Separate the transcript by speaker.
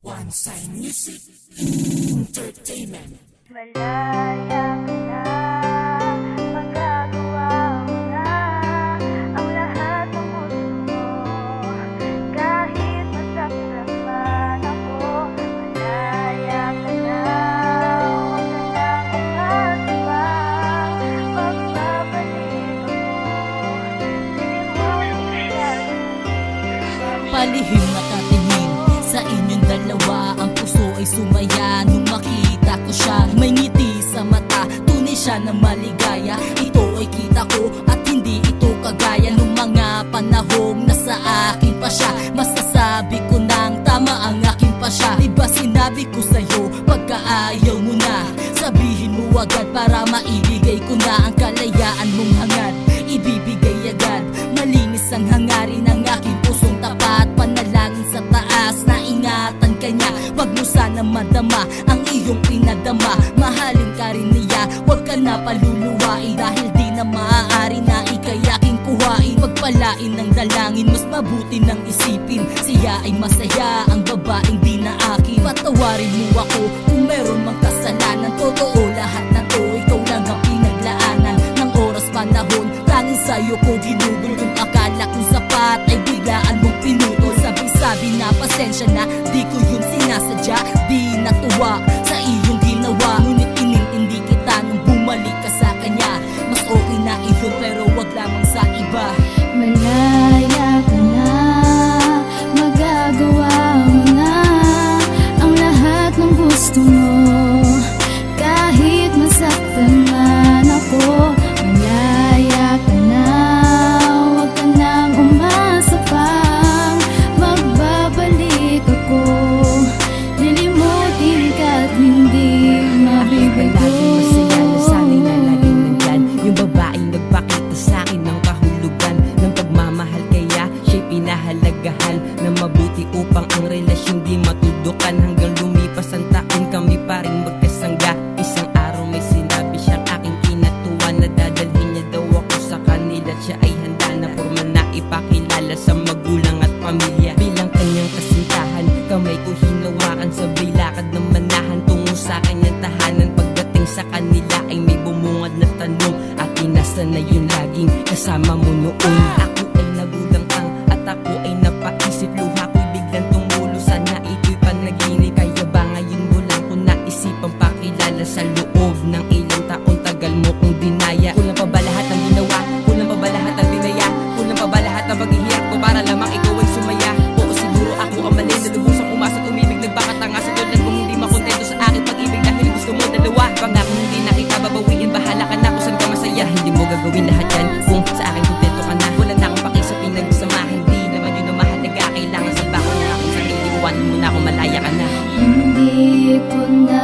Speaker 1: One Side Music Entertainment.
Speaker 2: Malaya ka na, magagawa mo na ang lahat ng gusto mo. Kahit masaktan man ako, malaya ka na, huwag ka nang umasa pa. Magbabalik ako,
Speaker 3: Palihim nakatingin sa inyong dalawa, ang puso ay sumaya nung makita ko siya. May ngiti sa mata, tunay siya na maligaya. Ito ay kita ko at hindi ito kagaya nung mga panahong nasa akin pa siya. Masasabi ko nang tama ang aking pa siya. Diba sinabi ko sa'yo, pagka ayaw mo na, sabihin mo agad para maibigay ko na ang kalayaan mong hangad. Ibibigay agad, malinis ang hangarin ng aking pusong tapat. Panalangin sa taas na ingatan ka niya. Wag mo sana madama ang iyong pinadama. Mahalin ka rin niya, wag ka na paluluwain. Dahil di na maaari na ikay aking kuhain. Pagpalain ng dalangin, mas mabuti nang isipin. Siya ay masaya, ang babaeng di na akin. Patawarin mo ako kung meron mang kasalanan. Totoo lahat na to, ikaw lang ang pinaglaanan ng oras panahon. Tanging sa'yo ko ginugol, yung akala kong sapat ay biglaan mong pinutol. Sabi na pasensya na, di ko yun sinasadya. Di natuwa sa iyong ginawa, ngunit inintindi kita nung bumalik ka sa kanya. Mas okay na iyon pero wag lamang sa iba.
Speaker 2: malaya ka na, magagawa mo na ang lahat ng gusto mo. Kahit masaktan man ako, malaya ka na, huwag ka nang umasa pang magbabalik ako. Lilimutin ka't hindi mabibigo.
Speaker 4: Masaya na sana'y na laging nandyan yung babaeng nagpakita sa'kin ng kahulugan ng pagmamahal, kaya siya'y pinahalagahan na mabuti upang ang relasyon di matudukan. Hanggang lumipas ang taon, kami pa rin magkasangga. Isang araw may sinabi siyang aking kinatuwa na dadalhin niya daw ako sa kanila. Siya ay handa na formal na ipakilala sa magulang at pamilya. Bilang kanyang kasintahan, kamay ko hinawakan, sabay lakad ng manahan tungo sa kanyang tahanan. Pagdating sa kanila ay may bumungad na tanong, ate nasa na yung laging kasama mo noon? Ako ay nagulangtang at ako ay napaisip, luha ko'y biglang tumulo. Sana ito'y panaginip, kaya ba ngayon mo lang ko naisipang pakilala? Sa loob ng ilang taon, tagal mo kong dinaya. Kulang pa ba lahat ng ginawa? Kulang pa ba lahat ng dinaya? Kulang pa ba lahat ng paghihirap ko para lamang ikaw ay sumaya? Oo, siguro ako ang mali, nalubusang umasa, tumibig, nagpakatanga sa tulad kung hindi makontento sa akin pag-ibig dahil gusto mo dalawa. Pangako hindi na kita babawiin, bahala ka na kung saan ka masaya. Hindi mo gagawin lahat yan kung sa akin kontento ka na. Wala na akong paki sa pinagsamahan, di naman yun ang mahalaga. Kailangan salba ko na akong sarili, iwanan mo na ako, malaya ka na.
Speaker 2: Hindi ko na